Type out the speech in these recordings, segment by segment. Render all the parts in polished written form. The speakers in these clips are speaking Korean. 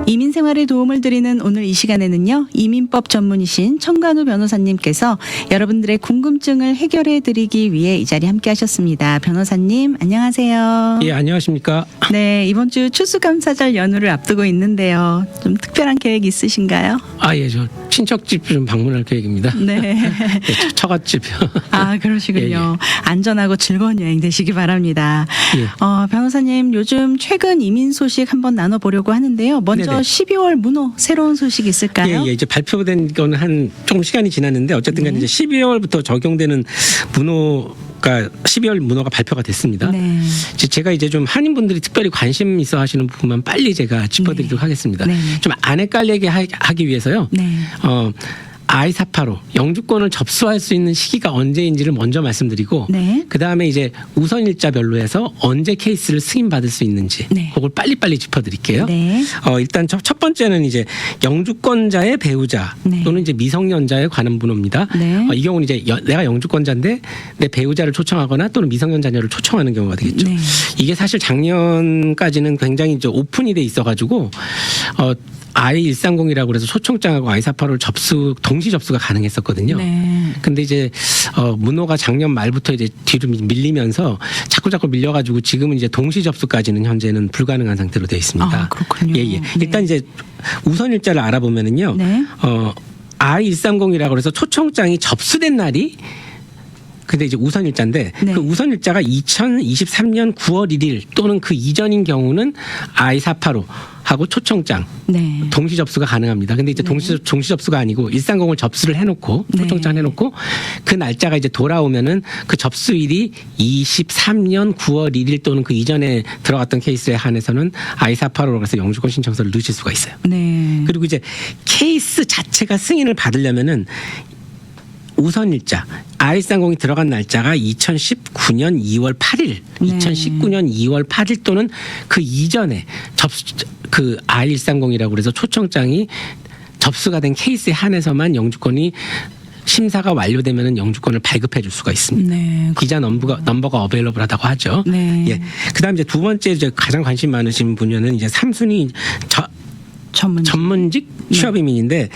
이민 생활에 도움을 드리는 오늘 이 시간에는요, 이민법 전문이신 청관우 변호사님께서 여러분들의 궁금증을 해결해 드리기 위해 이 자리에 함께 하셨습니다. 변호사님, 안녕하세요. 예, 안녕하십니까. 네, 이번 주 추수감사절 연휴를 앞두고 있는데요. 좀 특별한 계획 있으신가요? 예, 저 친척집 좀 방문할 계획입니다. 네. 네, 처갓집. 아, 그러시군요. 예, 예. 안전하고 즐거운 여행 되시기 바랍니다. 예. 변호사님, 요즘 최근 이민 소식 한번 나눠보려고 하는데요. 먼저 네네. 12월 문호 새로운 소식 있을까요? 예, 이제 발표된 거는 한 조금 시간이 지났는데 어쨌든 간에 이제 12월부터 적용되는 문호가 12월 문호가 발표가 됐습니다. 네. 제가 이제 좀 한인분들이 특별히 관심 있어 하시는 부분만 빨리 제가 짚어드리도록 하겠습니다. 네. 좀 안 헷갈리게 하기 위해서요. 네. I-485 영주권을 접수할 수 있는 시기가 언제인지를 먼저 말씀드리고 네. 그다음에 이제 우선일자별로 해서 언제 케이스를 승인받을 수 있는지 네. 그걸 빨리빨리 짚어드릴게요. 네. 일단 첫 번째는 이제 영주권자의 배우자 네. 또는 이제 미성년자에 관한 문호입니다. 네. 이 경우는 이제 내가 영주권자인데 내 배우자를 초청하거나 또는 미성년 자녀를 초청하는 경우가 되겠죠. 네. 이게 사실 작년까지는 굉장히 이제 오픈이 돼 있어가지고 I-130이라고 그래서 초청장하고 I-485를 동시 접수가 가능했었거든요. 네. 근데 이제 문호가 작년 말부터 이제 뒤로 밀리면서 자꾸 밀려가지고 지금은 이제 동시 접수까지는 현재는 불가능한 상태로 되어 있습니다. 아, 그렇군요. 예. 일단 이제 우선일자를 알아보면은요. 네. I-130이라고 그래서 초청장이 접수된 날이 근데 이제 우선일자인데 네. 그 우선일자가 2023년 9월 1일 또는 그 이전인 경우는 I-485 하고 초청장 네. 동시 접수가 가능합니다. 근데 이제 동시 접수가 아니고 130을 접수를 해놓고 초청장 네. 해놓고 그 날짜가 이제 돌아오면은 그 접수일이 23년 9월 1일 또는 그 이전에 들어갔던 케이스에 한해서는 I-485로 해서 영주권 신청서를 넣으실 수가 있어요. 네. 그리고 이제 케이스 자체가 승인을 받으려면은 우선일자 I-130이 들어간 날짜가 2019년 2월 8일, 네. 2019년 2월 8일 또는 그 이전에 그 I-130이라고 그래서 초청장이 접수가 된 케이스에 한해서만 영주권이 심사가 완료되면은 영주권을 발급해 줄 수가 있습니다. 네. 기자 넘버가 어베일러블하다고 하죠. 네. 예. 그다음 이제 두 번째 이제 가장 관심 많으신 분야는 이제 3순위 전문직 취업 이민인데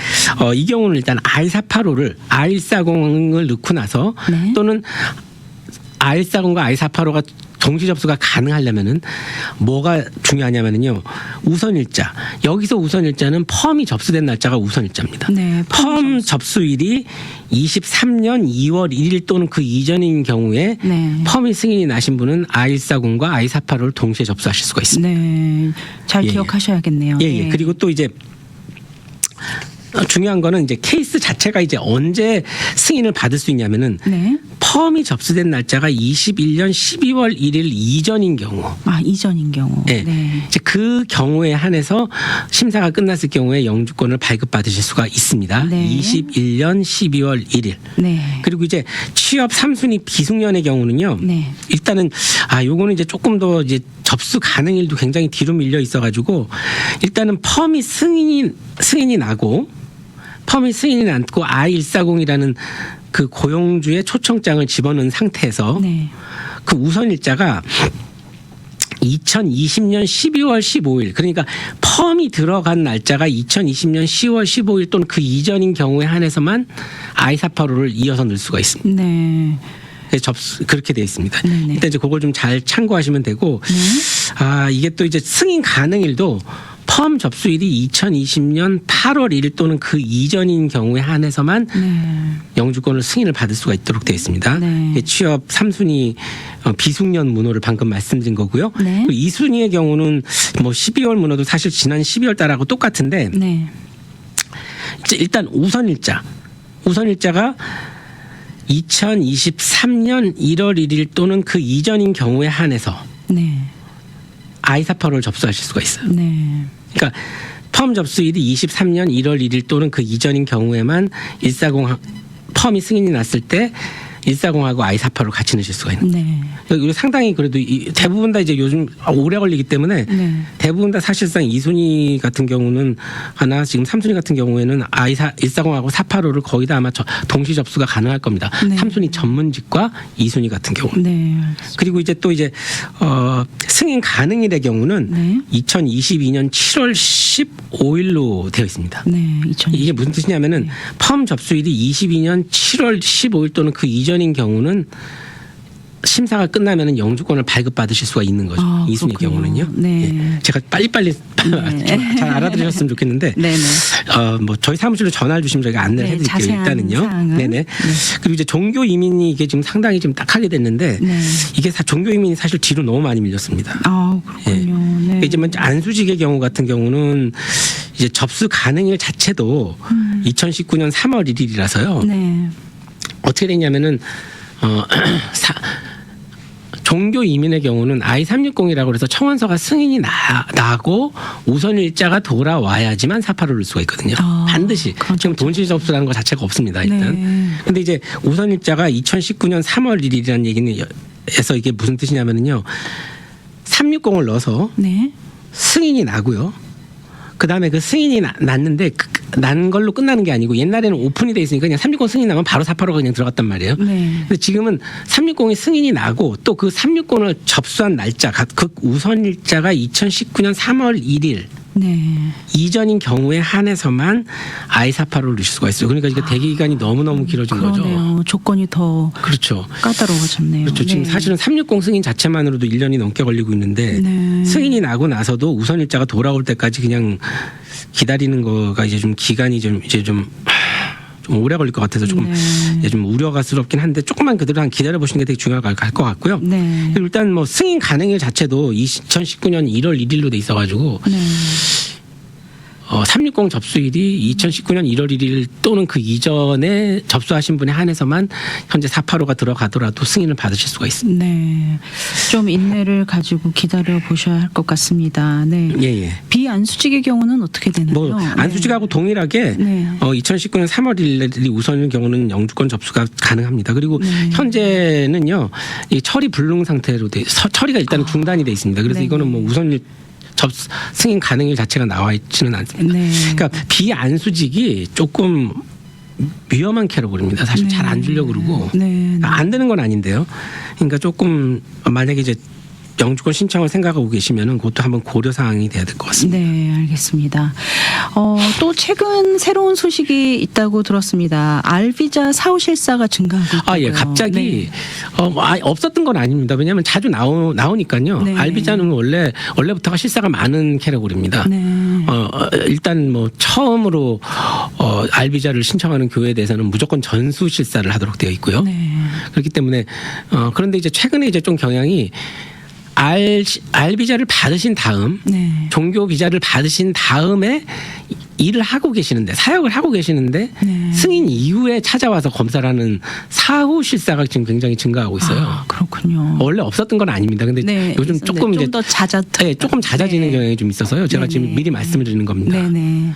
이 경우는 일단 I-485를 I-140을 넣고 나서 네. 또는 I-140과 I-485가 동시 접수가 가능하려면은 뭐가 중요하냐면요. 우선일자. 여기서 우선일자는 펌이 접수된 날짜가 우선일자입니다. 네. 펌 접수일이 23년 2월 1일 또는 그 이전인 경우에 네. 펌이 승인이 나신 분은 I-140과 I-485를 동시에 접수하실 수가 있습니다. 네. 잘 예. 기억하셔야겠네요. 예. 네. 그리고 또 이제 중요한 거는 이제 케이스 자체가 이제 언제 승인을 받을 수 있냐면은 네. 펌이 접수된 날짜가 21년 12월 1일 이전인 경우. 이전인 경우. 네. 네. 이제 그 경우에 한해서 심사가 끝났을 경우에 영주권을 발급받으실 수가 있습니다. 네. 21년 12월 1일. 네. 그리고 이제 취업 3순위 비숙련의 경우는요. 네. 일단은 요거는 이제 조금 더 이제 접수 가능일도 굉장히 뒤로 밀려 있어가지고 일단은 펌이 승인이 나고 펌이 승인이 났고 I-140이라는 그 고용주의 초청장을 집어넣은 상태에서 네. 그 우선일자가 2020년 12월 15일 그러니까 펌이 들어간 날짜가 2020년 10월 15일 또는 그 이전인 경우에 한해서만 I-485를 이어서 넣을 수가 있습니다. 네. 그렇게 되어 있습니다. 네네. 일단 이제 그걸 좀 잘 참고하시면 되고 네. 이게 또 이제 승인 가능일도 펌 접수일이 2020년 8월 1일 또는 그 이전인 경우에 한해서만 네. 영주권을 승인을 받을 수가 있도록 되어 있습니다. 네. 취업 3순위 비숙련 문호를 방금 말씀드린 거고요. 네. 2순위의 경우는 뭐 12월 문호도 사실 지난 12월 달하고 똑같은데 네. 일단 우선일자가 2023년 1월 1일 또는 그 이전인 경우에 한해서 네. I-485를 접수하실 수가 있어요. 네. 그러니까 펌 접수일이 23년 1월 1일 또는 그 이전인 경우에만 140 펌이 승인이 났을 때 140하고 I48을 같이 넣으실 수가 있는. 네. 이거 상당히 그래도 대부분 다 이제 요즘 오래 걸리기 때문에 네. 대부분 다 사실상 2순위 같은 경우는 하나 지금 3순위 같은 경우에는 I140하고 485를 거의 다 아마 동시 접수가 가능할 겁니다. 네. 3순위 전문직과 2순위 같은 경우. 네. 그리고 이제 또 이제 승인 가능일의 경우는 네. 2022년 7월 15일로 되어 있습니다. 네. 이게 무슨 뜻이냐면은 펌 접수일이 22년 7월 15일 또는 그 이전인 경우는 심사가 끝나면은 영주권을 발급받으실 수가 있는 거죠. 아, 이순위 그렇군요. 경우는요. 네. 예. 제가 빨리빨리 잘 알아들으셨으면 좋겠는데, 네네. 뭐 저희 사무실로 전화를 주시면 저희가 안내를 네, 해드릴게요. 자세한 일단은요. 사항은. 네네. 네. 그리고 이제 종교 이민이 이게 지금 상당히 좀 딱하게 됐는데, 네. 이게 종교 이민이 사실 뒤로 너무 많이 밀렸습니다. 아, 그렇군요. 네. 이제 먼저 안수직의 경우 같은 경우는 이제 접수 가능일 자체도 2019년 3월 1일이라서요. 네. 어떻게 됐냐면은 종교 이민의 경우는 I360이라고 그래서 청원서가 승인이 나고 우선일자가 돌아와야지만 485를 넣을 수가 있거든요. 아, 반드시. 지금 동시 접수라는 것 자체가 없습니다. 일단. 네. 근데 이제 우선일자가 2019년 3월 1일이라는 얘기는 에서 이게 무슨 뜻이냐면은요. 360을 넣어서 네. 승인이 나고요. 그다음에 그 승인이 났는데 난 걸로 끝나는 게 아니고 옛날에는 오픈이 돼 있으니까 그냥 360 승인 나면 바로 485가 그냥 들어갔단 말이에요. 네. 근데 지금은 360이 승인이 나고 또 그 360을 접수한 날짜, 극 우선일자가 2019년 3월 1일 네. 이전인 경우에 한해서만 I48을 넣을 수가 있어요. 그러니까 이게 대기 기간이 너무너무 길어진 그러네요. 거죠. 조건이 더 그렇죠. 까다로워졌네요. 그렇죠. 지금 네. 사실은 360 승인 자체만으로도 1년이 넘게 걸리고 있는데 네. 승인이 나고 나서도 우선일자가 돌아올 때까지 그냥 기다리는 거가 이제 좀 기간이 좀 오래 걸릴 것 같아서 조금 네. 이제 좀 우려가스럽긴 한데 조금만 그대로 한 기다려 보시는 게 되게 중요할 것 같고요. 네. 그리고 일단 뭐 승인 가능일 자체도 2019년 1월 1일로 돼 있어가지고 네. 360 접수일이 2019년 1월 1일 또는 그 이전에 접수하신 분에 한해서만 현재 485가 들어가더라도 승인을 받으실 수가 있습니다. 네. 좀 인내를 가지고 기다려 보셔야 할 것 같습니다. 네. 예. 비안수직의 경우는 어떻게 되나요? 뭐 안수직하고 동일하게 네. 2019년 3월 1일이 우선인 경우는 영주권 접수가 가능합니다. 그리고 네. 현재는요 이 처리 불능 상태로 처리가 일단 중단이 돼 있습니다. 그래서 네. 이거는 뭐 우선 승인 가능일 자체가 나와 있지는 않습니다. 네. 그러니까 비안수직이 조금 위험한 캐러고입니다. 사실 네. 잘 안 주려고 그러고 네. 안 되는 건 아닌데요. 그러니까 조금 만약에 이제 영주권 신청을 생각하고 계시면은 그것도 한번 고려 사항이 돼야 될 것 같습니다. 네, 알겠습니다. 또 최근 새로운 소식이 있다고 들었습니다. 알비자 사후 실사가 증가하고 있다고요. 예, 갑자기 네. 없었던 건 아닙니다. 왜냐하면 자주 나오니까요. 네. 알비자는 원래부터가 실사가 많은 캐러고입니다. 네. 일단 뭐 처음으로 알비자를 신청하는 교회에 대해서는 무조건 전수 실사를 하도록 되어 있고요. 네. 그렇기 때문에 그런데 이제 최근에 이제 좀 경향이 알비자를 받으신 다음 네. 종교 비자를 받으신 다음에 일을 하고 계시는데 사역을 하고 계시는데 네. 승인 이후에 찾아와서 검사를 하는 사후 실사가 지금 굉장히 증가하고 있어요. 아, 그렇군요. 원래 없었던 건 아닙니다. 근데 네, 요즘 조금 이제 좀더 조금 잦아지는 네. 경향이 좀 있어서요. 제가 네네. 지금 미리 말씀을 드리는 겁니다. 네네.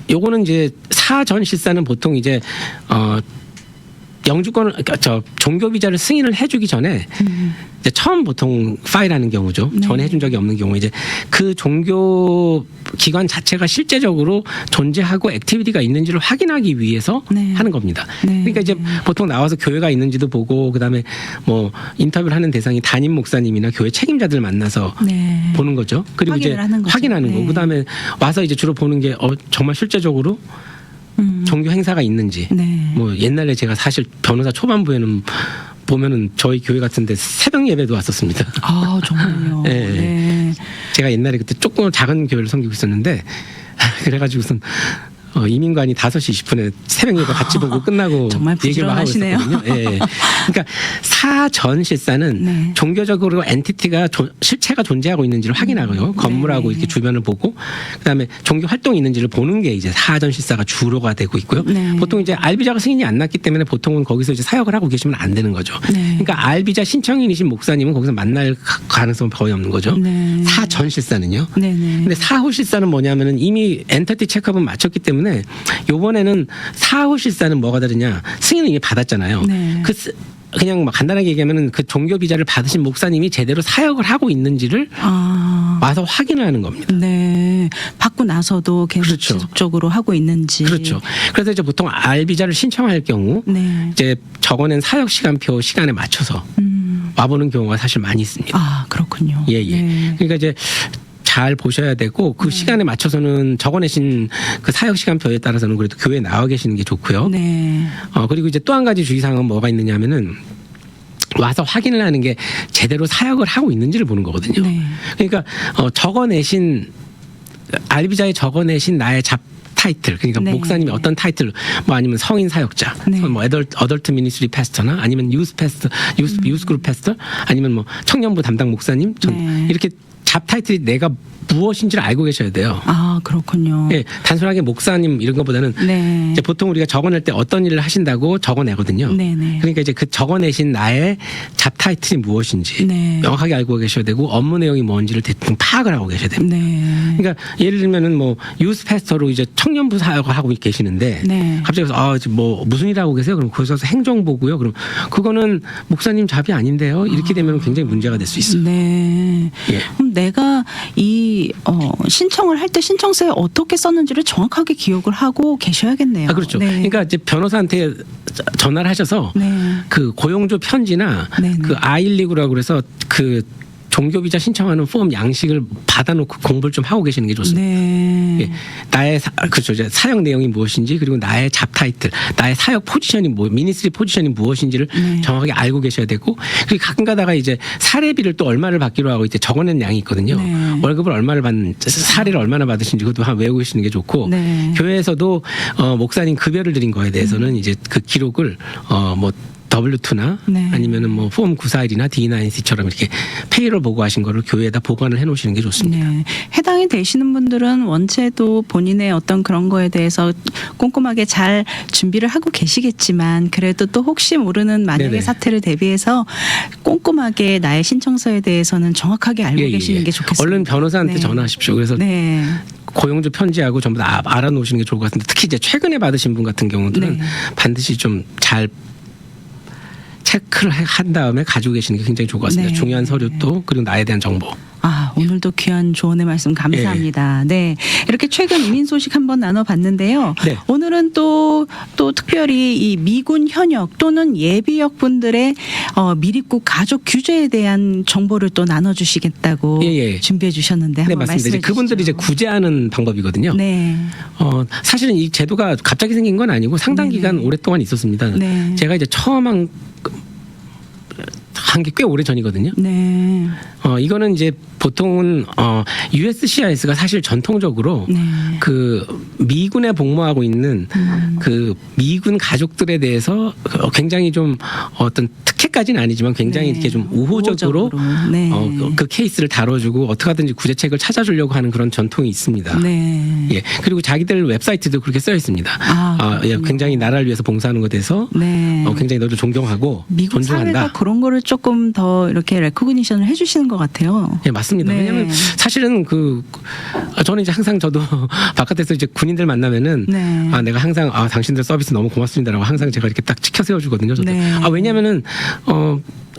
요거는 이제 사전 실사는 보통 이제 영주권을 종교 비자를 승인을 해주기 전에 이제 처음 보통 파일하는 경우죠. 네. 전에 해준 적이 없는 경우 이제 그 종교 기관 자체가 실제적으로 존재하고 액티비티가 있는지를 확인하기 위해서 네. 하는 겁니다. 네. 그러니까 이제 보통 나와서 교회가 있는지도 보고 그다음에 뭐 인터뷰를 하는 대상이 담임 목사님이나 교회 책임자들 만나서 네. 보는 거죠. 그리고 이제 확인을 하는 거죠. 확인하는 거. 네. 그다음에 와서 이제 주로 보는 게 정말 실제적으로 종교 행사가 있는지. 네. 뭐 옛날에 제가 사실 변호사 초반부에는 보면은 저희 교회 같은데 새벽 예배도 왔었습니다. 아, 정말요. 네. 네. 제가 옛날에 그때 조금 작은 교회를 섬기고 있었는데 그래가지고선 이민관이 5시 20분에 새벽 예배 같이 보고 끝나고 정말 얘기를 하고 부지런하시네요. 있었거든요. 예. 그러니까 사전 실사는 네. 종교적으로 엔티티가 실체가 존재하고 있는지를 확인하고요. 건물하고 네. 이렇게 주변을 보고 그다음에 종교 활동이 있는지를 보는 게 이제 사전 실사가 주로가 되고 있고요. 네. 보통 이제 알비자가 승인이 안 났기 때문에 보통은 거기서 이제 사역을 하고 계시면 안 되는 거죠. 네. 그러니까 알비자 신청인이신 목사님은 거기서 만날 가능성은 거의 없는 거죠. 네. 사전 실사는요. 네네. 근데 사후 실사는 뭐냐면은 이미 엔터티 체크업은 마쳤기 때문에 때문에 요번에는 사후실사는 뭐가 다르냐? 승인을 이미 받았잖아요. 네. 그냥 막 간단하게 얘기하면은 그 종교 비자를 받으신 목사님이 제대로 사역을 하고 있는지를 와서 확인을 하는 겁니다. 네. 받고 나서도 계속 그렇죠. 지속적으로 하고 있는지. 그렇죠. 그래서 이제 보통 R 비자를 신청할 경우 네. 이제 적어낸 사역 시간표 시간에 맞춰서 와보는 경우가 사실 많이 있습니다. 아, 그렇군요. 예. 네. 그러니까 이제 잘 보셔야 되고 그 시간에 맞춰서는 적어내신 그 사역 시간표에 따라서는 그래도 교회에 나와 계시는 게 좋고요. 네. 그리고 이제 또 한 가지 주의사항은 뭐가 있느냐면은 와서 확인을 하는 게 제대로 사역을 하고 있는지를 보는 거거든요. 네. 그러니까 적어내신 알비자에 적어내신 나의 타이틀, 그러니까 네. 목사님이 어떤 타이틀, 뭐 아니면 성인 사역자, 네. 뭐 어덜트 미니스트리 패스터나 아니면 유스 그룹 패스터, 아니면 뭐 청년부 담당 목사님, 네. 이렇게 잡 타이틀이 내가 무엇인지를 알고 계셔야 돼요. 아, 그렇군요. 예, 단순하게 목사님 이런 것보다는 네. 이제 보통 우리가 적어낼 때 어떤 일을 하신다고 적어내거든요. 네네. 그러니까 이제 그 적어내신 나의 잡 타이틀이 무엇인지 네. 명확하게 알고 계셔야 되고 업무 내용이 뭔지를 대충 파악을 하고 계셔야 됩니다. 네. 그러니까 예를 들면은 뭐 유스 패스터로 이제 청년부 사역을 하고 계시는데 네. 갑자기 뭐 무슨 일 하고 계세요? 그럼 거기서 행정보고요. 그럼 그거는 목사님 잡이 아닌데요. 이렇게 되면 굉장히 문제가 될 수 있어요. 네. 예. 그럼 내가 이 신청을 할 때 신청서에 어떻게 썼는지를 정확하게 기억을 하고 계셔야겠네요. 아, 그렇죠. 네. 그러니까 이제 변호사한테 전화를 하셔서 네. 그 고용조 편지나 네네. 그 I129라고 그래서 그 종교 비자 신청하는 폼 양식을 받아놓고 공부를 좀 하고 계시는 게 좋습니다. 네. 예, 나의 그렇죠. 이제 사역 내용이 무엇인지 그리고 나의 잡 타이틀, 나의 사역 포지션이 미니스트리 포지션이 무엇인지를 네. 정확하게 알고 계셔야 되고 그리고 가끔 가다가 이제 사례비를 또 얼마를 받기로 하고 이제 적어낸 양이 있거든요. 네. 월급을 얼마를 받는 사례를 얼마나 받으신지 그것도 한번 외우고 계시는 게 좋고 네. 교회에서도 목사님 급여를 드린 거에 대해서는 이제 그 기록을 뭐 W2나 네. 아니면은 뭐 폼 941이나 D9C처럼 이렇게 페이를 보고하신 거를 교회에다 보관을 해놓으시는 게 좋습니다. 네. 해당이 되시는 분들은 원체도 본인의 어떤 그런 거에 대해서 꼼꼼하게 잘 준비를 하고 계시겠지만 그래도 또 혹시 모르는 만약의 네네. 사태를 대비해서 꼼꼼하게 나의 신청서에 대해서는 정확하게 알고 계시는 게 좋겠습니다. 얼른 변호사한테 네. 전화하십시오. 그래서 네. 고용주 편지하고 전부 다 알아놓으시는 게 좋을 것 같은데 특히 이제 최근에 받으신 분 같은 경우들은 네. 반드시 좀 잘 체크를 한 다음에 가지고 계시는 게 굉장히 좋을 것 같습니다. 네. 중요한 서류 또 그리고 나에 대한 정보. 아, 오늘도 귀한 조언의 말씀 감사합니다. 네. 이렇게 최근 이민 소식 한번 나눠봤는데요. 네. 오늘은 또 특별히 이 미군 현역 또는 예비역 분들의 미립국 가족 규제에 대한 정보를 또 나눠주시겠다고 예. 준비해 주셨는데 네, 한번 맞습니다. 말씀해 이제 그분들이 이제 주시죠. 구제하는 방법이거든요. 네. 사실은 이 제도가 갑자기 생긴 건 아니고 상당 네네. 기간 오랫동안 있었습니다. 네. 제가 이제 처음 한 게 꽤 오래 전이거든요. 네. 이거는 이제 보통은 USCIS가 사실 전통적으로 네. 그 미군에 복무하고 있는 그 미군 가족들에 대해서 굉장히 좀 어떤 특혜까지는 아니지만 굉장히 네. 이렇게 좀 우호적으로 네. 그 케이스를 다뤄주고 어떻게 하든지 구제책을 찾아주려고 하는 그런 전통이 있습니다. 네. 예, 그리고 자기들 웹사이트도 그렇게 써 있습니다. 예, 그렇군요. 굉장히 나라를 위해서 봉사하는 것에 대해서 네. 굉장히 너를 존경하고 미국 존중한다. 사회가 그런 거를 조금 더 이렇게 레코그니션을 해주시는 것 같아요. 예, 맞습니다. 네. 왜냐하면 사실은 저는 이제 항상 저도 바깥에서 이제 군인들 만나면은 네. 내가 항상 당신들 서비스 너무 고맙습니다라고 항상 제가 이렇게 딱 치켜 세워주거든요. 저도. 네. 왜냐하면은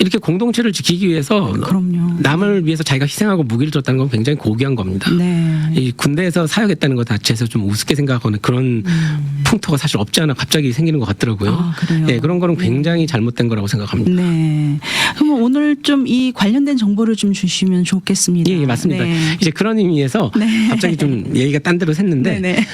이렇게 공동체를 지키기 위해서 그럼요. 남을 위해서 자기가 희생하고 무기를 줬다는 건 굉장히 고귀한 겁니다. 네. 이 군대에서 사역했다는 것 자체에서 좀 우습게 생각하거나 그런 풍토가 사실 없지 않아 갑자기 생기는 것 같더라고요. 아, 그래요? 예, 그런 거는 굉장히 잘못된 거라고 생각합니다. 네. 그럼 오늘 좀 이 관련된 정보를 좀 주시면 좋겠습니다. 예, 맞습니다. 네. 이제 그런 의미에서 네. 갑자기 좀 얘기가 딴 데로 샜는데 네네.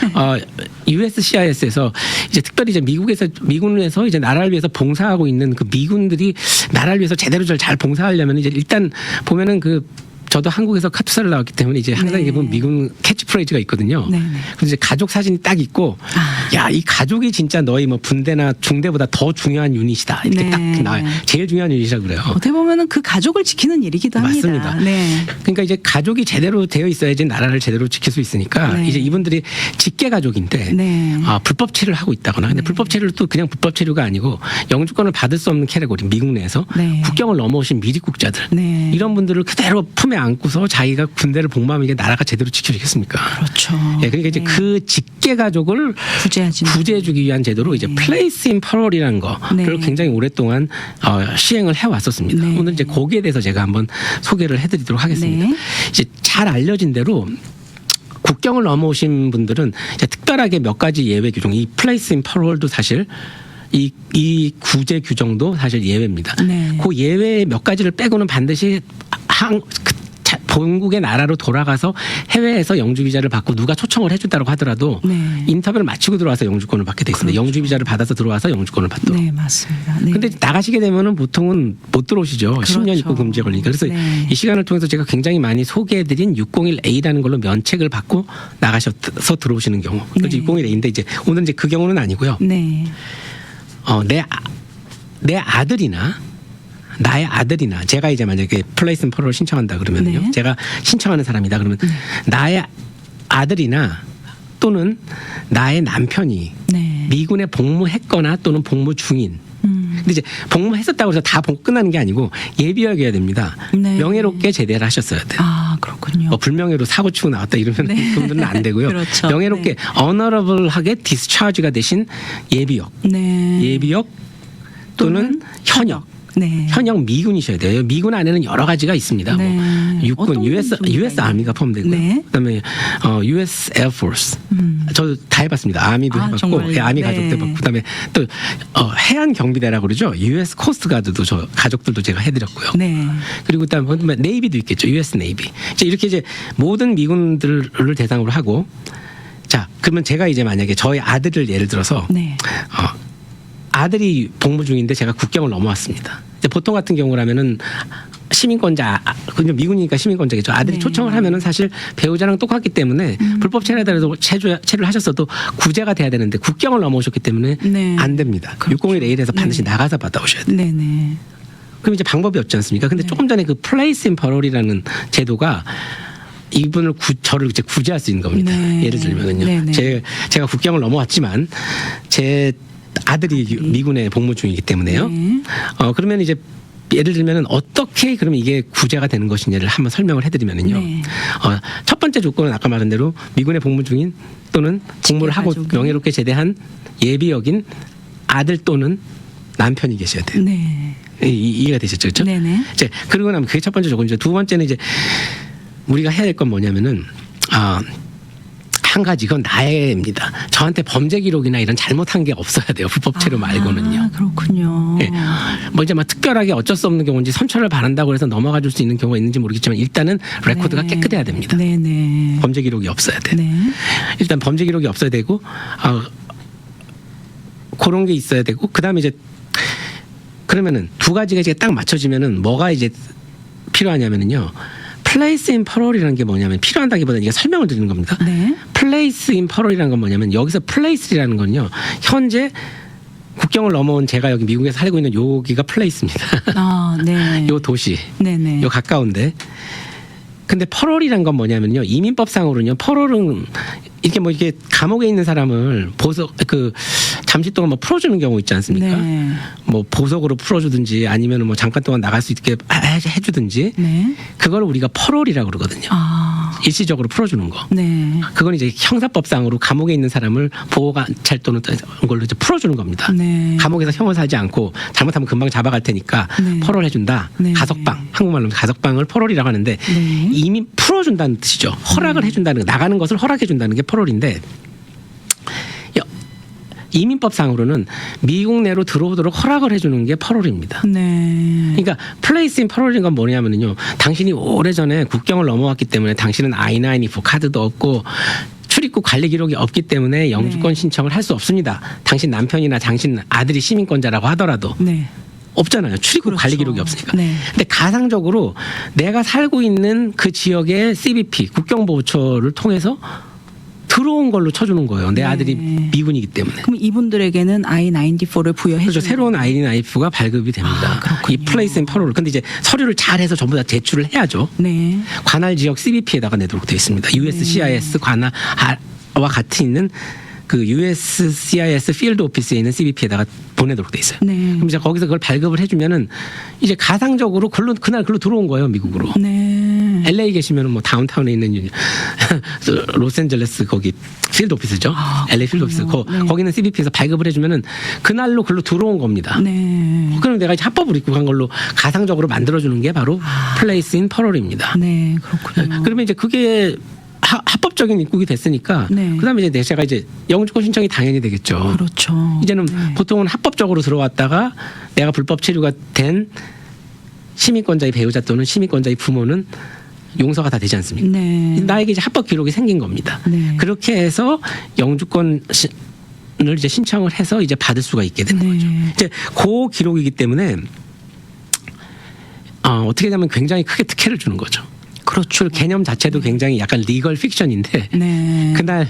USCIS에서 이제 특별히 이제 미군에서 이제 나라를 위해서 봉사하고 있는 그 미군들이 나라를 위해서 제대로 잘 봉사하려면 이제 일단 보면은 저도 한국에서 카투사를 나왔기 때문에 이제 항상 네. 이게 보면 미군 캐치프레이즈가 있거든요. 네네. 그래서 이제 가족 사진이 딱 있고, 야, 이 가족이 진짜 너희 뭐 분대나 중대보다 더 중요한 유닛이다. 이렇게 네. 딱 나와요. 제일 중요한 유닛이라 그래요. 어떻게 보면은 그 가족을 지키는 일이기도 합니다. 맞습니다. 네. 그러니까 이제 가족이 제대로 되어 있어야지 나라를 제대로 지킬 수 있으니까 네. 이제 이분들이 직계 가족인데 네. 불법 체류를 하고 있다거나 근데 불법 체류를 또 그냥 불법 체류가 아니고 영주권을 받을 수 없는 캐테고리 미국 내에서 네. 국경을 넘어오신 미립국자들 네. 이런 분들을 그대로 품에 안고서 자기가 군대를 복무하면 이게 나라가 제대로 지켜지겠습니까? 그렇죠. 예, 그러니까 이제 네. 그 직계 가족을 구제하지 구제해주기 위한 제도로 이제 플레이스 인 퍼럴이라는 거를 네. 굉장히 오랫동안 시행을 해왔었습니다. 네. 오늘 이제 거기에 대해서 제가 한번 소개를 해드리도록 하겠습니다. 네. 이제 잘 알려진 대로 국경을 넘어오신 분들은 이제 특별하게 몇 가지 예외 규정, 이 플레이스 인 퍼럴도 사실 이 구제 규정도 사실 예외입니다. 네. 그 예외 몇 가지를 빼고는 반드시 본국의 나라로 돌아가서 해외에서 영주 비자를 받고 누가 초청을 해준다고 하더라도 네. 인터뷰를 마치고 들어와서 영주권을 받게 돼 있습니다. 그렇죠. 영주 비자를 받아서 들어와서 영주권을 받도록. 네, 맞습니다. 네. 근데 나가시게 되면은 보통은 못 들어오시죠. 그렇죠. 10년 입국 금지에 걸리니까. 그래서 네. 이 시간을 통해서 제가 굉장히 많이 소개해드린 601A라는 걸로 면책을 받고 나가셔서 들어오시는 경우. 그래서 네. 601A인데 이제 오늘 이제 그 경우는 아니고요. 네. 내 아들이나 나의 아들이나 제가 이제 만약에 플레이스 인 퍼럴을 신청한다 그러면요. 네. 제가 신청하는 사람이다 그러면 나의 아들이나 또는 나의 남편이 네. 미군에 복무했거나 또는 복무 중인. 근데 이제 복무했었다고 해서 다 복무 끝나는 게 아니고 예비역이어야 됩니다. 네. 명예롭게 제대를 하셨어야 돼요. 아, 그렇군요. 뭐 불명예로 사고 치고 나왔다 이러면 네. 그분들은 안 되고요. 그렇죠. 명예롭게 honorable하게 디스차지가 되신 예비역, 네. 예비역 또는 현역. 네. 현역 미군이셔야 돼요. 미군 안에는 여러 가지가 있습니다. 네. 뭐 육군, 어떤 US 종류가 아미가 포함되고요. 네. 그다음에 US Air Force. 저도 다 해봤습니다. 아미도 아, 해봤고, 정말요? 예, 아미 네. 가족도 해봤고, 그다음에 또 해안 경비대라고 그러죠. US 코스트 가드도 저 가족들도 제가 해드렸고요. 네. 그리고 그다음에 네이비도 있겠죠. US 네이비. 이렇게 이제 모든 미군들을 대상으로 하고, 자 그러면 제가 이제 만약에 저희 아들을 예를 들어서 네. 아들이 복무 중인데 제가 국경을 넘어왔습니다. 이제 보통 같은 경우라면은 시민권자, 그냥 미군이니까 시민권자겠죠. 아들이 네. 초청을 하면은 사실 배우자랑 똑같기 때문에 불법 체류에도 체류를 하셨어도 구제가 돼야 되는데 국경을 넘어오셨기 때문에 네. 안 됩니다. 그렇죠. 601A에서 반드시 네. 나가서 받아오셔야 돼요. 네네. 그럼 이제 방법이 없지 않습니까? 근데 네. 조금 전에 그 플레이스 인 퍼럴이라는 제도가 이분을 저를 이제 구제할 수 있는 겁니다. 네. 예를 들면은요. 네네. 제가 국경을 넘어왔지만 제 아들이 미군에 복무 중이기 때문에요. 네. 그러면 이제 예를 들면은 어떻게 그러면 이게 구제가 되는 것이냐를 한번 설명을 해드리면은요. 네. 첫 번째 조건은 아까 말한 대로 미군에 복무 중인 또는 복무를 하고 가족이. 명예롭게 제대한 예비역인 아들 또는 남편이 계셔야 돼요. 네. 이해가 되셨죠, 그렇죠? 네네. 이제 그러고 나면 그게 첫 번째 조건이죠. 두 번째는 이제 우리가 해야 될 건 뭐냐면은 한 가지 그건 나의입니다. 저한테 범죄 기록이나 이런 잘못한 게 없어야 돼요. 불법 체류 말고는요. 아, 그렇군요. 예. 뭐 이제 막 특별하게 어쩔 수 없는 경우인지 선처를 바란다고 해서 넘어가 줄 수 있는 경우가 있는지 모르겠지만 일단은 레코드가 네. 깨끗해야 됩니다. 네네. 범죄 기록이 없어야 돼요. 네. 일단 범죄 기록이 없어야 되고 그런 게 있어야 되고 그다음에 이제 그러면은 두 가지가 이제 딱 맞춰지면은 뭐가 이제 필요하냐면은요. 플레이스 인 퍼럴이라는 게 뭐냐면 필요한다기보다는 이게 설명을 드리는 겁니다. 네. 플레이스 인 퍼럴이라는 건 뭐냐면 여기서 플레이스라는 건요. 현재 국경을 넘어온 제가 여기 미국에서 살고 있는 여기가 플레이스입니다. 아, 네. 요 도시, 네네. 요 가까운데. 근데 퍼럴이란 건 뭐냐면요. 이민법상으로는요. 퍼럴은 이렇게 뭐 이렇게 감옥에 있는 사람을 잠시 동안 뭐 풀어주는 경우 있지 않습니까? 네. 뭐 보석으로 풀어주든지 아니면 뭐 잠깐 동안 나갈 수 있게 해주든지 네. 그걸 우리가 퍼럴이라고 그러거든요. 아. 일시적으로 풀어주는 거. 네. 그건 이제 형사법상으로 감옥에 있는 사람을 보호관찰 또는 걸로 이제 풀어주는 겁니다. 네. 감옥에서 형을 살지 않고 잘못하면 금방 잡아갈 테니까 네. 퍼럴 해준다. 네. 가석방, 한국말로 가석방을 퍼럴이라고 하는데 네. 이미 풀어준다는 뜻이죠. 허락을 해준다는 거, 나가는 것을 허락해준다는 게 퍼럴인데 이민법상으로는 미국 내로 들어오도록 허락을 해주는 게 퍼럴입니다. 네. 그러니까 플레이스 인 퍼럴인 건 뭐냐면요. 당신이 오래전에 국경을 넘어왔기 때문에 당신은 I-94 카드도 없고 출입국 관리 기록이 없기 때문에 영주권 네. 신청을 할 수 없습니다. 당신 남편이나 당신 아들이 시민권자라고 하더라도 네. 없잖아요. 출입국 그렇죠. 관리 기록이 없으니까. 네. 근데 가상적으로 내가 살고 있는 그 지역의 CBP 국경보호처를 통해서 들어온 걸로 쳐주는 거예요. 내 네. 아들이 미군이기 때문에. 그럼 이분들에게는 I-94를 부여해 그렇죠. 주는 새로운 아이덴티티가 발급이 됩니다. 아, 그렇군요. 이 플레이스 인 퍼럴. 근데 이제 서류를 잘해서 전부 다 제출을 해야죠. 네. 관할 지역 CBP에다가 내도록 되어 있습니다. USCIS 관할와 같이 있는 그 USCIS 필드 오피스에 있는 CBP에다가 보내도록 돼 있어요. 네. 그럼 이제 거기서 그걸 발급을 해주면은 이제 가상적으로 그날 글로 들어온 거예요, 미국으로. 네. LA 계시면 뭐 다운타운에 있는 로스앤젤레스 거기 필드 오피스죠. LA 필드 오피스. 거기는 CBP에서 발급을 해주면은 그날로 글로 들어온 겁니다. 네. 그럼 내가 이제 합법을 입고 간 걸로 가상적으로 만들어주는 게 바로 플레이스 인 퍼럴입니다. 네, 그렇군요. 그러면 이제 그게 합법적인 입국이 됐으니까 네. 그다음에 이제 제가 이제 영주권 신청이 당연히 되겠죠. 그렇죠. 이제는 네. 보통은 합법적으로 들어왔다가 내가 불법 체류가 된 시민권자의 배우자 또는 시민권자의 부모는 용서가 다 되지 않습니까? 네. 나에게 이제 합법 기록이 생긴 겁니다. 네. 그렇게 해서 영주권을 이제 신청을 해서 이제 받을 수가 있게 되는 네. 거죠. 이제 그 기록이기 때문에 어떻게 되면 굉장히 크게 특혜를 주는 거죠. 그렇죠. 그 개념 자체도 굉장히 약간 리걸 픽션인데 네. 그날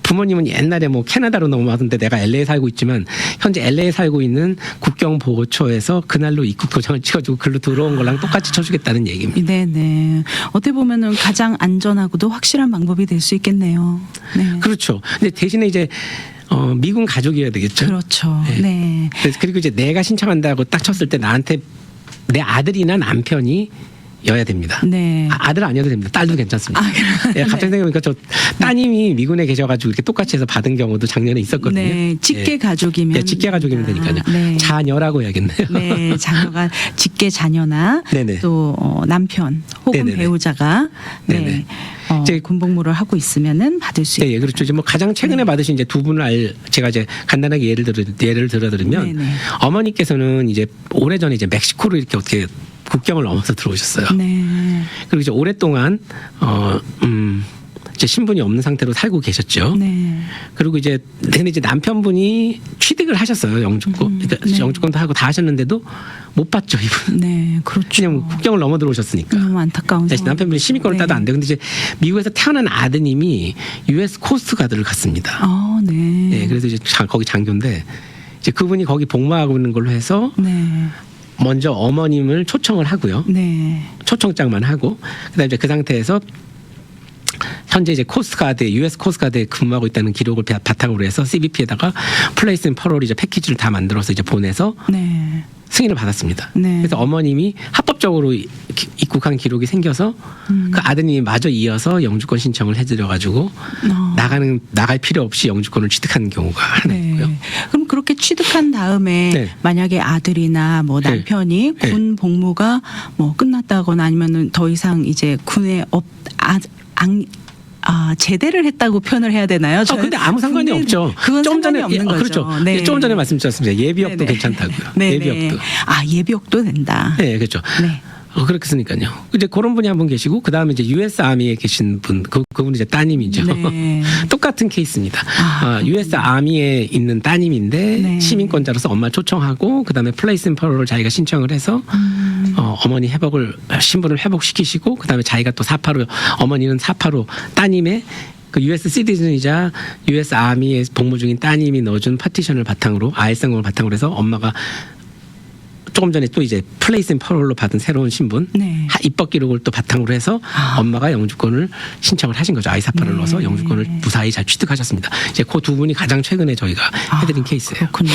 부모님은 옛날에 뭐 캐나다로 넘어왔는데 내가 LA에 살고 있지만 현재 LA에 살고 있는 국경보호처에서 그날로 입국 도장을 찍어주고 글로 들어온 거랑 똑같이 쳐주겠다는 얘기입니다. 네네. 어떻게 보면은 가장 안전하고도 확실한 방법이 될 수 있겠네요. 네. 그렇죠. 근데 대신에 이제 미군 가족이어야 되겠죠. 그렇죠. 네. 네. 그리고 이제 내가 신청한다고 딱 쳤을 때 나한테 내 아들이나 남편이 여야 됩니다. 네. 아들 아니어도 됩니다. 딸도 괜찮습니다. 네. 갑자기 생각해보니까 저 따님이 미군에 계셔가지고 이렇게 똑같이 해서 받은 경우도 작년에 있었거든요. 네. 직계 가족이면. 네, 직계 가족이면 되니까요. 네. 자녀라고 해야겠네요. 네, 자녀가 직계 자녀나 네네. 또 남편 혹은 네네네. 배우자가 네네. 네, 이제 군복무를 하고 있으면은 받을 수 네, 그렇죠. 이제 뭐 가장 최근에 받으신 이제 두 분을 제가 이제 간단하게 예를 들어드리면 네네. 어머니께서는 이제 오래전에 이제 멕시코로 이렇게 어떻게 국경을 넘어서 들어오셨어요. 네. 그리고 이제 오랫동안 이제 신분이 없는 상태로 살고 계셨죠. 네. 그리고 이제 근데 이제 남편분이 취득을 하셨어요. 영주권. 그러니까 네. 영주권도 하고 다 하셨는데도 못 받죠, 이분. 네, 그렇죠. 왜냐면 국경을 넘어 들어오셨으니까. 너무 안타까운 네, 상황. 남편분이 시민권을 따도 안 돼요. 근데 이제 미국에서 태어난 아드님이 US 코스트가드를 갔습니다. 네. 네, 그래서 이제 거기 장교인데 이제 그분이 거기 복무하고 있는 걸로 해서 네. 먼저 어머님을 초청을 하고요. 네. 초청장만 하고 그다음에 이제 그 상태에서 현재 이제 코스트가드, US 코스트가드에 근무하고 있다는 기록을 바탕으로 해서 CBP에다가 플레이스 인 퍼럴 이제 패키지를 다 만들어서 이제 보내서 네. 승인을 받았습니다. 네. 그래서 어머님이 합법적으로 입국한 기록이 생겨서 그 아드님이 마저 이어서 영주권 신청을 해드려가지고 나갈 필요 없이 영주권을 취득한 경우가 하나 네. 있고요. 그럼 그렇게 취득한 다음에 네. 만약에 아들이나 뭐 네. 남편이 네. 군 복무가 뭐 끝났다거나 아니면은 더 이상 이제 군에 제대를 했다고 표현을 해야 되나요? 근데 아무 상관이 없죠. 그건 좀 상관이 전에 없는 거죠. 그렇죠. 네. 좀 전에 말씀드렸습니다. 예비역도 네네. 괜찮다고요. 네네. 예비역도. 예비역도 된다. 네, 그렇죠. 네. 그렇겠으니까요. 이제 그런 분이 한 분 계시고 그 다음에 이제 US 아미에 계신 분, 그분 이제 따님이죠. 네. 똑같은 케이스입니다. US 아미에 있는 따님인데 네. 시민권자로서 엄마 초청하고 그 다음에 플레이스 인 퍼럴을 자기가 신청을 해서 어머니 신분을 회복시키시고 그 다음에 자기가 또 사파로 어머니는 사파로 따님의 그 US 시티즌이자 US 아미에 복무 중인 따님이 넣어준 파티션을 바탕으로 아이성을 바탕으로 해서 엄마가 조금 전에 또 이제 플레이스 인 퍼럴로 받은 새로운 신분 네. 입법 기록을 또 바탕으로 해서 엄마가 영주권을 신청을 하신 거죠. 아이사파를 네. 넣어서 영주권을 무사히 잘 취득하셨습니다. 이제 그 두 분이 가장 최근에 저희가 해드린 케이스예요. 그렇군요.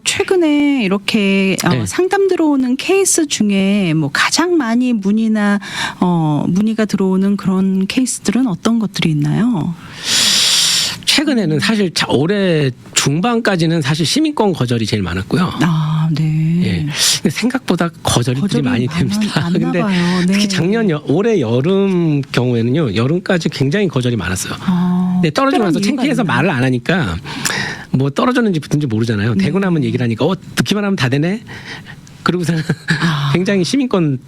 최근에 이렇게 네. 상담 들어오는 케이스 중에 뭐 가장 많이 문의가 들어오는 그런 케이스들은 어떤 것들이 있나요? 최근에는 사실 올해 중반까지는 사실 시민권 거절이 제일 많았고요. 네. 예. 근데 생각보다 거절이 많이 됩니다. 많나 근데 봐요. 네. 특히 올해 여름 경우에는요, 여름까지 굉장히 거절이 많았어요. 근데 떨어지고 나서 특별한 창피해서 이유가 말을 안 하니까 뭐 떨어졌는지 붙은지 모르잖아요. 되고 나면 얘기를 하니까 듣기만 하면 다 되네. 그러고서는 굉장히 시민권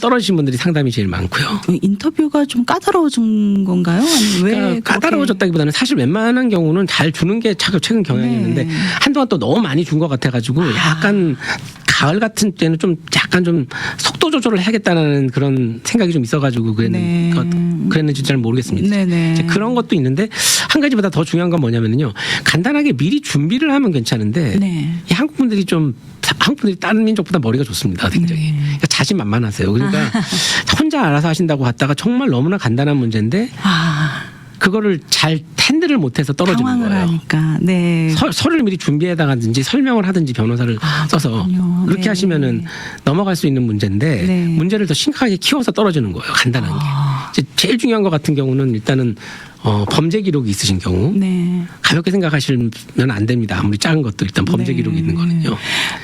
떨어지신 분들이 상담이 제일 많고요. 인터뷰가 좀 까다로워진 건가요? 아니면 왜 그러니까 까다로워졌다기보다는 사실 웬만한 경우는 잘 주는 게 최근 경향이었는데 네. 한동안 또 너무 많이 준 것 같아가지고 약간 가을 같은 때는 좀 약간 좀 속도 조절을 해야겠다는 그런 생각이 좀 있어가지고 그랬는지 잘 모르겠습니다. 네네. 이제 그런 것도 있는데 한 가지보다 더 중요한 건 뭐냐면요, 간단하게 미리 준비를 하면 괜찮은데 네. 이 한국 분들이 다른 민족보다 머리가 좋습니다. 굉장히. 그러니까 자신만만하세요. 그러니까 혼자 알아서 하신다고 갔다가 정말 너무나 간단한 문제인데 그거를 잘 핸들을 못해서 떨어지는 당황을 거예요. 하니까. 네. 서류를 미리 준비해다가든지 설명을 하든지 변호사를 써서 그렇군요. 그렇게 네. 하시면은 넘어갈 수 있는 문제인데 네. 문제를 더 심각하게 키워서 떨어지는 거예요. 간단한 게. 이제 제일 중요한 것 같은 경우는 일단은 범죄 기록이 있으신 경우 네. 가볍게 생각하시면 안 됩니다. 아무리 작은 것도 일단 범죄 네. 기록이 있는 거는요.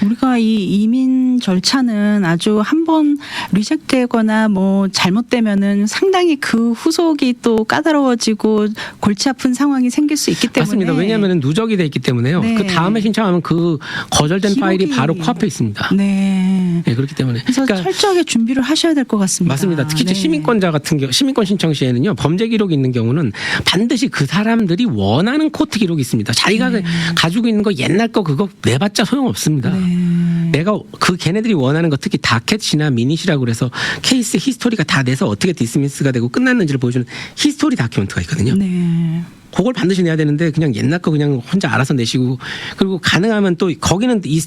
우리가 이 이민 절차는 아주 한번 리젝트되거나 뭐 잘못되면은 상당히 그 후속이 또 까다로워지고 골치 아픈 상황이 생길 수 있기 때문에 맞습니다. 왜냐하면 누적이 돼 있기 때문에요. 네. 그 다음에 신청하면 그 거절된 파일이 기록이- 바로 코앞에 있습니다. 네. 네, 그렇기 때문에. 그래서 철저하게 준비를 하셔야 될 것 같습니다. 맞습니다. 특히 이제 네. 시민권자 같은 경우, 시민권 신청 시에는요, 범죄 기록이 있는 경우는 반드시 그 사람들이 원하는 코트 기록이 있습니다. 자기가 가지고 있는 거 옛날 거 그거 내봤자 소용없습니다. 네. 내가 그 걔네들이 원하는 거 특히 다켓이나 미닛이라고 그래서 케이스 히스토리가 다 돼서 어떻게 디스미스가 되고 끝났는지를 보여주는 히스토리 다큐멘트가 있거든요. 네. 그걸 반드시 내야 되는데 그냥 옛날 거 그냥 혼자 알아서 내시고 그리고 가능하면 또 거기는 이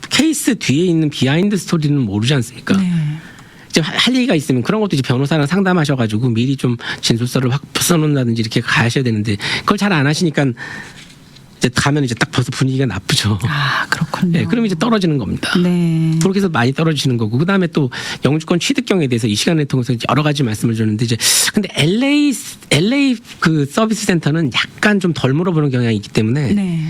케이스 뒤에 있는 비하인드 스토리는 모르지 않습니까? 네. 이제 할 얘기가 있으면 그런 것도 이제 변호사랑 상담하셔가지고 미리 좀 진술서를 확 써놓는다든지 이렇게 가셔야 되는데 그걸 잘 안 하시니까 이제 가면 이제 딱 벌써 분위기가 나쁘죠. 아, 그렇군요. 네, 그럼 이제 떨어지는 겁니다. 네. 그렇게 해서 많이 떨어지는 거고 그 다음에 또 영주권 취득경에 대해서 이 시간을 통해서 여러 가지 말씀을 줬는데 이제 근데 LA 그 서비스 센터는 약간 좀 덜 물어보는 경향이 있기 때문에 네.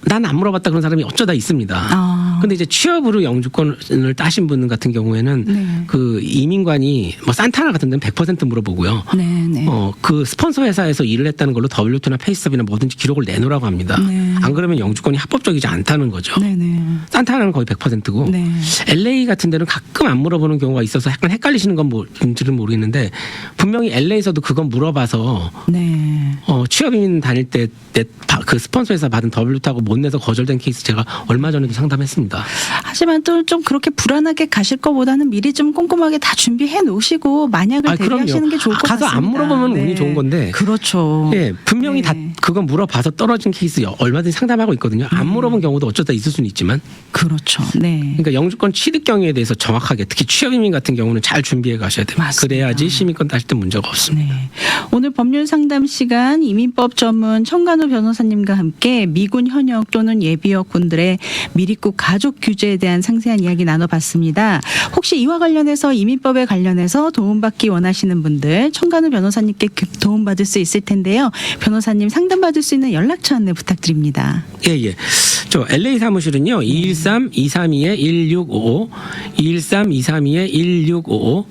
난 안 물어봤다 그런 사람이 어쩌다 있습니다. 아. 근데 이제 취업으로 영주권을 따신 분 같은 경우에는 네. 그 이민관이 뭐 산타나 같은 데는 100% 물어보고요. 네, 네. 그 스폰서 회사에서 일을 했다는 걸로 W2나 페이스업이나 뭐든지 기록을 내놓으라고 합니다. 네. 안 그러면 영주권이 합법적이지 않다는 거죠. 네, 네. 산타나는 거의 100%고 네. LA 같은 데는 가끔 안 물어보는 경우가 있어서 약간 헷갈리시는 건 뭔지는 모르겠는데 분명히 LA에서도 그건 물어봐서 네. 취업이민 다닐 때 그 스폰서 회사 받은 W2하고 못 내서 거절된 케이스 제가 얼마 전에도 상담했습니다. 하지만 또 좀 그렇게 불안하게 가실 것보다는 미리 좀 꼼꼼하게 다 준비해 놓으시고 만약을 대비하시는 게 좋을 것 가서 같습니다. 안 물어보면 네. 운이 좋은 건데. 그렇죠. 예, 분명히 네. 다 그건 물어봐서 떨어진 케이스 얼마든지 상담하고 있거든요. 안 물어본 경우도 어쩌다 있을 수는 있지만. 그렇죠. 네. 그러니까 영주권 취득 경위에 대해서 정확하게 특히 취업이민 같은 경우는 잘 준비해 가셔야 됩니다. 맞습니다. 그래야지 시민권 따실 때 문제가 없습니다. 네. 오늘 법률 상담 시간 이민법 전문 청간호 변호사님과 함께 미군 현역 또는 예비역군들의 미리국 가족 규제에 대한 상세한 이야기 나눠봤습니다. 혹시 이와 관련해서 이민법에 관련해서 도움받기 원하시는 분들 청간호 변호사님께 도움받을 수 있을 텐데요. 변호사님 상담받을 수 있는 연락처 안내 부탁드립니다. 예. 저 LA 사무실은요. 213-232-1655 213-232-1655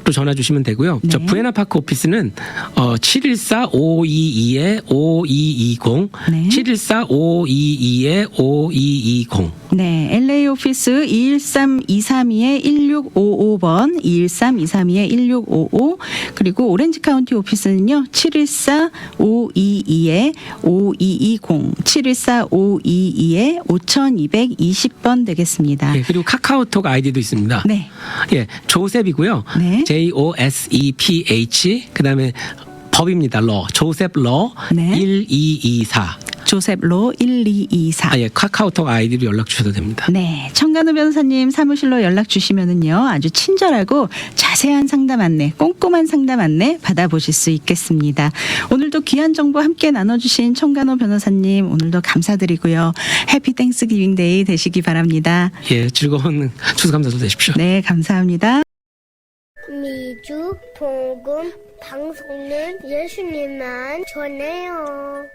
로 전화 주시면 되고요. 네. 저 부에나파크 오피스는 714-522-5220 네. 714-522-5220 네, LA 오피스 213-232-1655번 213-232-1655 그리고 오렌지 카운티 오피스는요 714-522-5220 714-522-5220번 되겠습니다. 예, 그리고 카카오톡 아이디도 있습니다. 네. 예, 조셉이고요. 네. JOSEPH 그다음에 법입니다. 러. 조셉 러 네. 1224. 조셉 로 1224. 예, 카카오톡 아이디로 연락 주셔도 됩니다. 네, 청간호 변호사님 사무실로 연락 주시면은요 아주 친절하고 자세한 상담 안내, 꼼꼼한 상담 안내 받아보실 수 있겠습니다. 오늘도 귀한 정보 함께 나눠주신 청간호 변호사님 오늘도 감사드리고요. 해피 땡스기빙 데이 되시기 바랍니다. 예, 즐거운 추수감사도 되십시오. 네, 감사합니다. 미주 복음 방송은 예수님만 전해요.